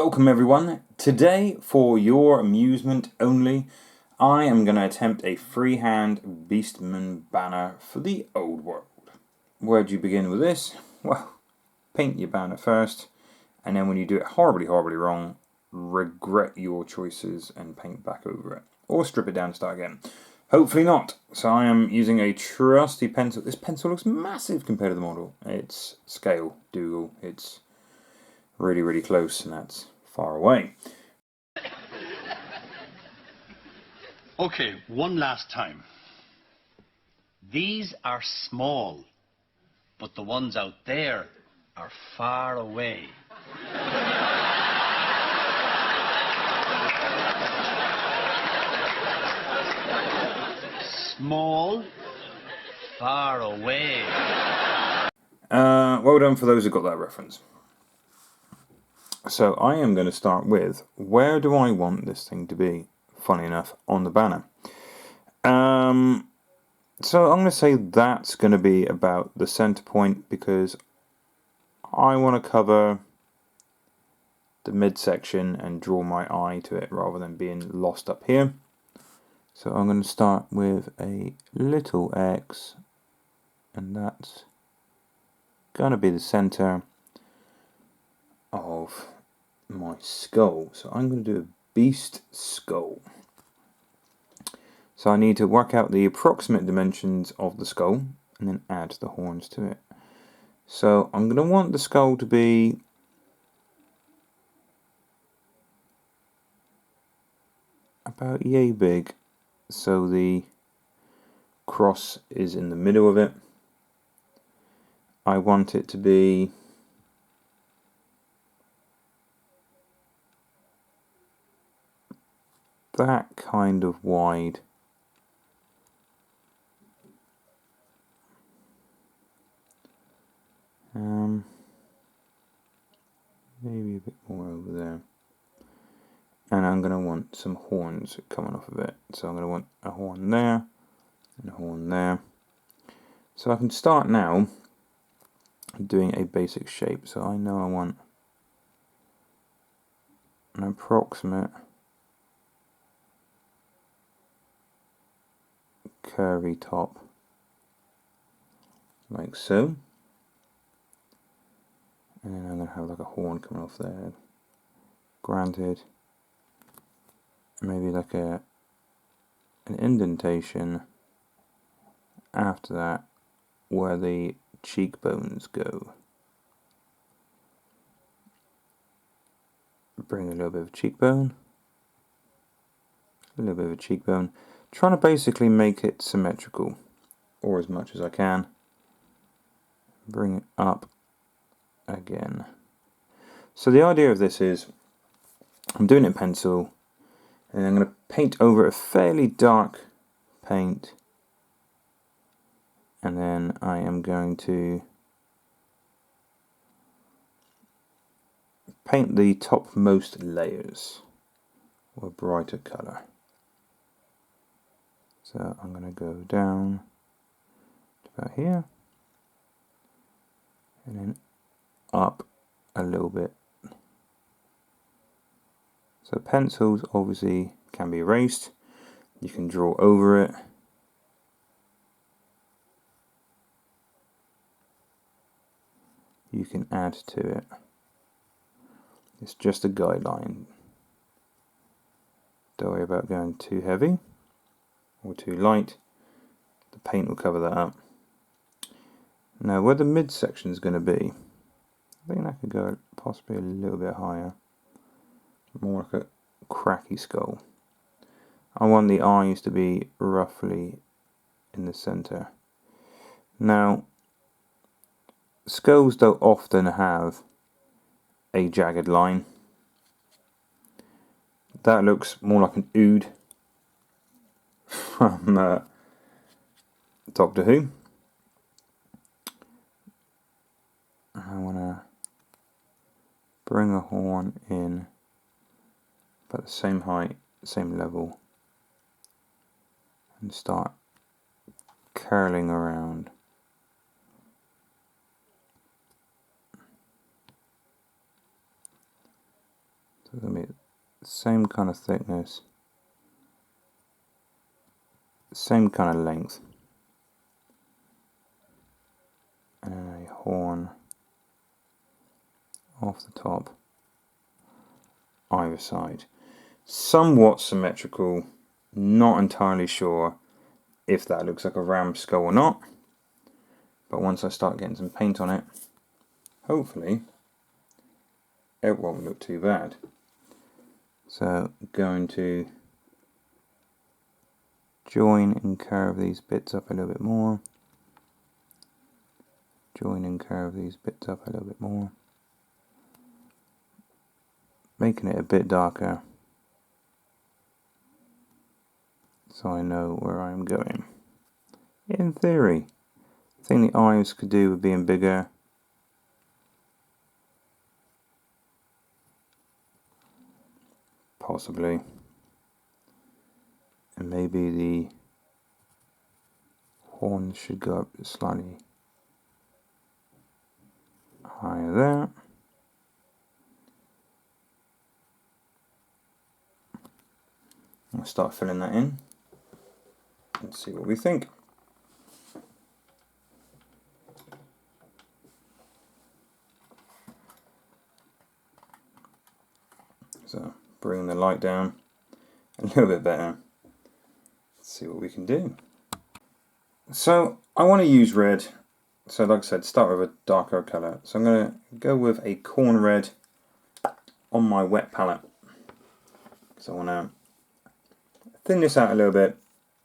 Welcome everyone. Today, for your amusement only, I am going to attempt a freehand Beastman banner for the old world. Where do you begin with this? Well, paint your banner first, and then when you do it horribly wrong, regret your choices and paint back over it. Or strip it down and start again. Hopefully not. So I am using a trusty pencil. This pencil looks massive compared to the model. It's scale, Dougal. It's really close, and that's far away. Okay, one last time. These are small, but the ones out there are far away. Small, far away. Well done for those who got that reference. So I am going to start with, where do I want this thing to be, funny enough, on the banner? So I'm going to say that's going to be about the center point, because I want to cover the midsection and draw my eye to it rather than being lost up here. So I'm going to start with a little X, and that's going to be the center of my skull. So I'm going to do a beast skull. So I need to work out the approximate dimensions of the skull and then add the horns to it. So I'm going to want the skull to be about yay big, so the cross is in the middle of it. I want it to be that kind of wide. Maybe a bit more over there. And I'm going to want some horns coming off of it. So I'm going to want a horn there and a horn there. So I can start now doing a basic shape. So I know I want an approximate curvy top, like so. And then I'm going to have like a horn coming off there. Granted, maybe like an indentation after that where the cheekbones go. Bring a little bit of cheekbone, a little bit of a cheekbone, trying to basically make it symmetrical, or as much as I can. Bring it up again. So the idea of this is, I'm doing it in pencil, and I'm going to paint over a fairly dark paint, and then I am going to paint the topmost layers with a brighter colour. So I'm going to go down to about here, and then up a little bit. So pencils obviously can be erased. You can draw over it. You can add to it. It's just a guideline. Don't worry about going too heavy or too light. The paint will cover that up. Now where the midsection is going to be, I think I could go possibly a little bit higher. More like a cracky skull. I want the eyes to be roughly in the center. Now, skulls don't often have a jagged line. That looks more like an ood from Doctor Who. I want to bring a horn in about the same height, same level, and start curling around. So it's going to be the same kind of thickness, same kind of length, and then a horn off the top either side. Somewhat symmetrical, not entirely sure if that looks like a ram skull or not, but once I start getting some paint on it, hopefully it won't look too bad. So going to join and curve these bits up a little bit more, join and curve these bits up a little bit more, making it a bit darker so I know where I'm going. In theory, I think the eyes could do with being bigger. Possibly. And maybe the horns should go up slightly higher there. I'll start filling that in and see what we think. So bring the light down a little bit better. Let's see what we can do. So I want to use red. So like I said, start with a darker colour. So I'm going to go with a corn red on my wet palette. So I want to thin this out a little bit,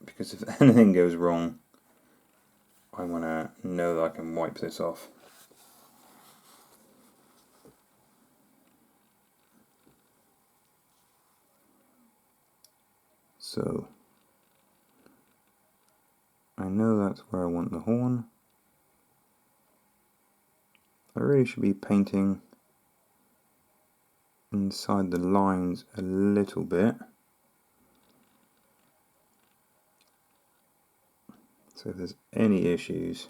because if anything goes wrong, I want to know that I can wipe this off. So I know that's where I want the horn. I really should be painting inside the lines a little bit. So if there's any issues,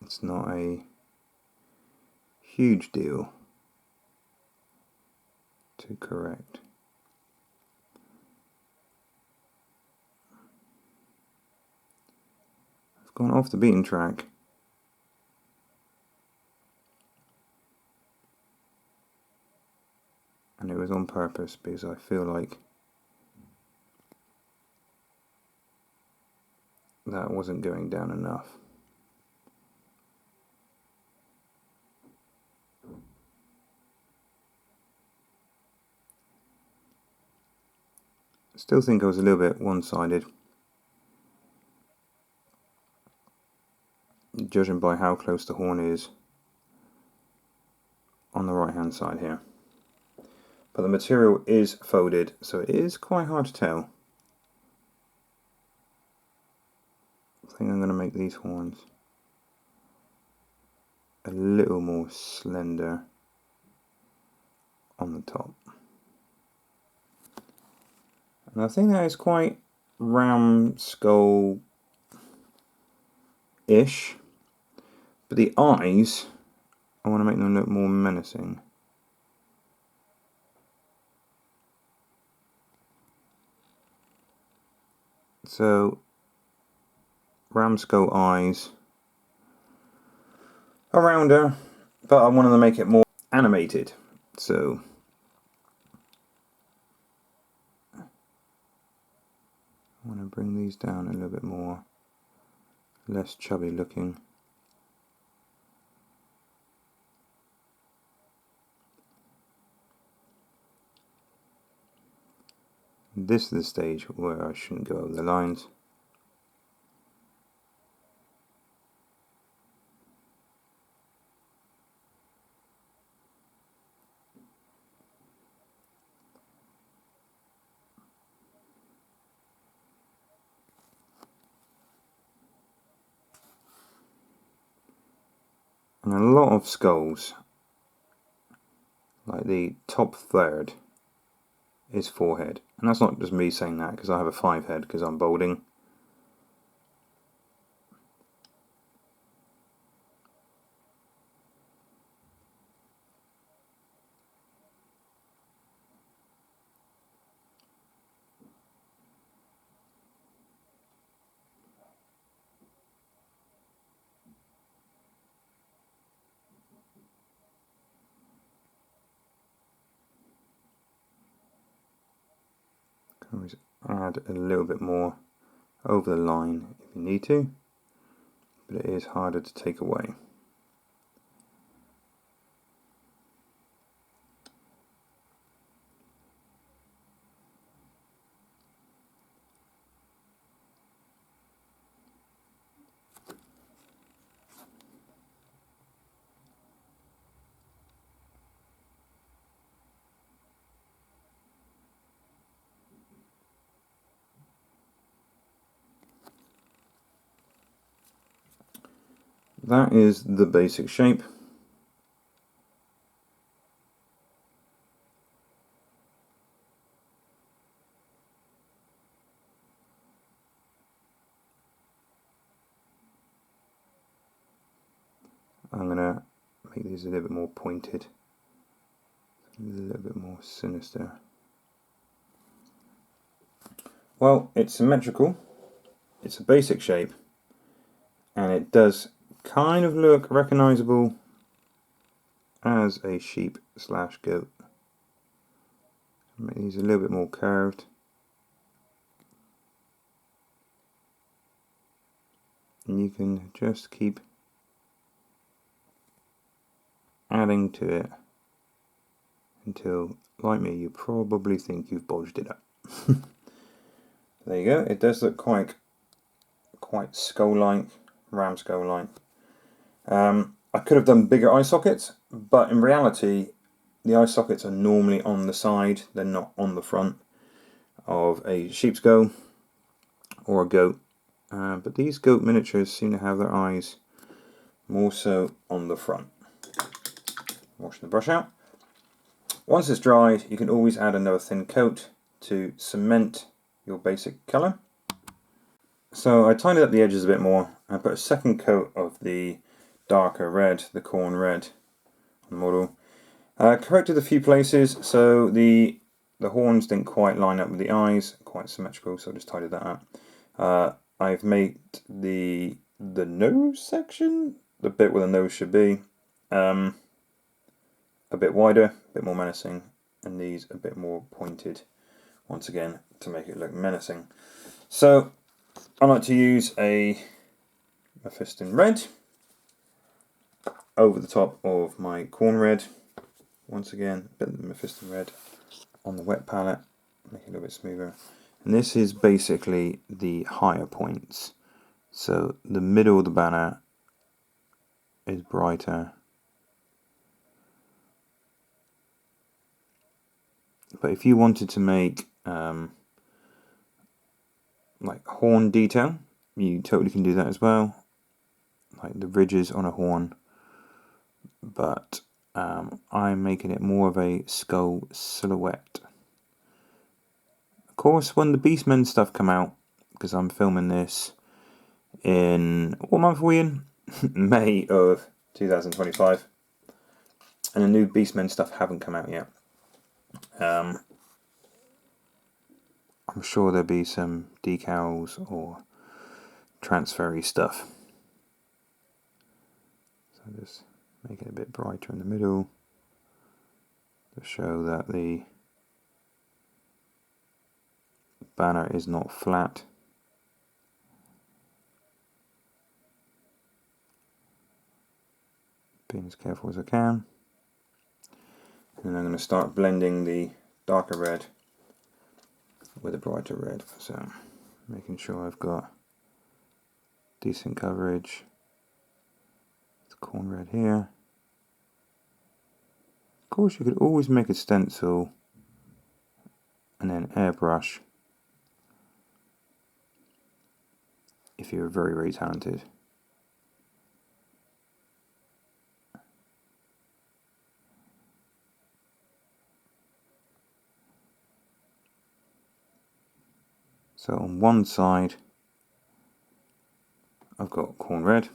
it's not a huge deal to correct. I've gone off the beaten track. And it was on purpose, because I feel like that wasn't going down enough. Still think I was a little bit one-sided, judging by how close the horn is on the right hand side here. But the material is folded, so it is quite hard to tell. I think I'm going to make these horns a little more slender on the top. And I think that is quite ram skull-ish. But the eyes, I want to make them look more menacing. So, ram skull eyes around her, but I wanted to make it more animated. So, I want to bring these down a little bit more, less chubby looking. This is the stage where I shouldn't go over the lines. And a lot of skulls, like the top third, is forehead. And that's not just me saying that, because I have a 5 head because I'm balding. Always add a little bit more over the line if you need to, but it is harder to take away. That is the basic shape. I'm going to make these a little bit more pointed, a little bit more sinister. Well, it's symmetrical, it's a basic shape, and it does kind of look recognizable as a sheep slash goat. Make these a little bit more curved. And you can just keep adding to it until, like me, you probably think you've bodged it up. There you go. It does look quite skull-like, ram skull-like. I could have done bigger eye sockets, but in reality, the eye sockets are normally on the side. They're not on the front of a sheep's skull or a goat. But these goat miniatures seem to have their eyes more so on the front. Washing the brush out. Once it's dried, you can always add another thin coat to cement your basic colour. So I tidied up the edges a bit more. I put a second coat of the darker red, the corn red, on the model. Corrected a few places, so the horns didn't quite line up with the eyes, quite symmetrical, so I just tidied that up. I've made the nose section, the bit where the nose should be, a bit wider, a bit more menacing, and these a bit more pointed, once again, to make it look menacing. So I like to use a Mephiston red over the top of my corn red. Once again, a bit of the Mephiston red on the wet palette, make it a little bit smoother. And this is basically the higher points. So the middle of the banner is brighter. But if you wanted to make like horn detail, you totally can do that as well. Like the ridges on a horn. But I'm making it more of a skull silhouette. Of course, when the Beastmen stuff come out, because I'm filming this in, what month are we in? May of 2025. And the new Beastmen stuff haven't come out yet. I'm sure there'll be some decals or transfery stuff. So just make it a bit brighter in the middle to show that the banner is not flat. Being as careful as I can. And I'm going to start blending the darker red with a brighter red. So making sure I've got decent coverage. The corn red here. Of course, you could always make a stencil and then airbrush if you're very, very talented. So on one side, I've got corn red.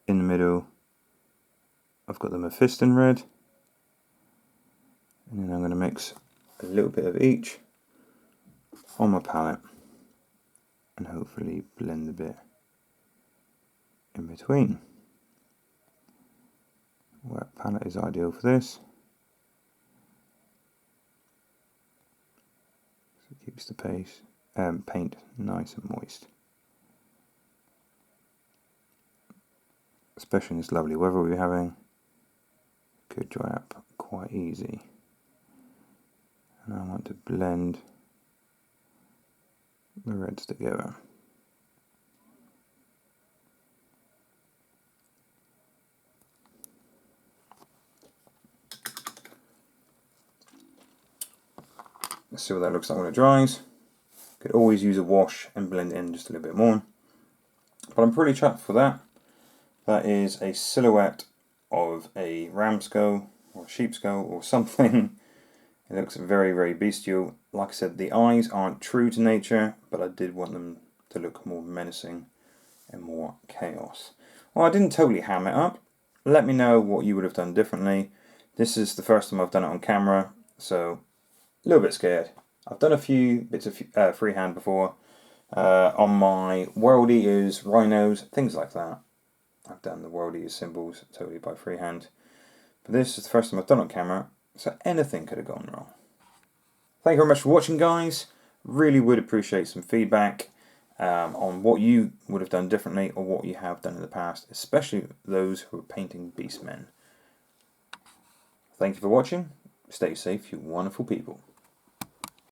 In the middle, I've got the Mephiston red. And then I'm going to mix a little bit of each on my palette and hopefully blend a bit in between. Wet palette is ideal for this. keeps the paint nice and moist. Especially in this lovely weather we're having, could dry up quite easy. And I want to blend the reds together. Let's see what that looks like when it dries. Could always use a wash and blend it in just a little bit more. But I'm pretty chuffed for that. That is a silhouette of a ram skull or a sheep skull or something. It looks very, very bestial. Like I said, the eyes aren't true to nature, but I did want them to look more menacing and more chaos. Well, I didn't totally ham it up. Let me know what you would have done differently. This is the first time I've done it on camera, so a little bit scared. I've done a few bits of freehand before on my world eaters, rhinos, things like that. I've done the world eater symbols totally by freehand. But this is the first time I've done it on camera, so anything could have gone wrong. Thank you very much for watching, guys. Really would appreciate some feedback on what you would have done differently or what you have done in the past, especially those who are painting beastmen. Thank you for watching. Stay safe, you wonderful people.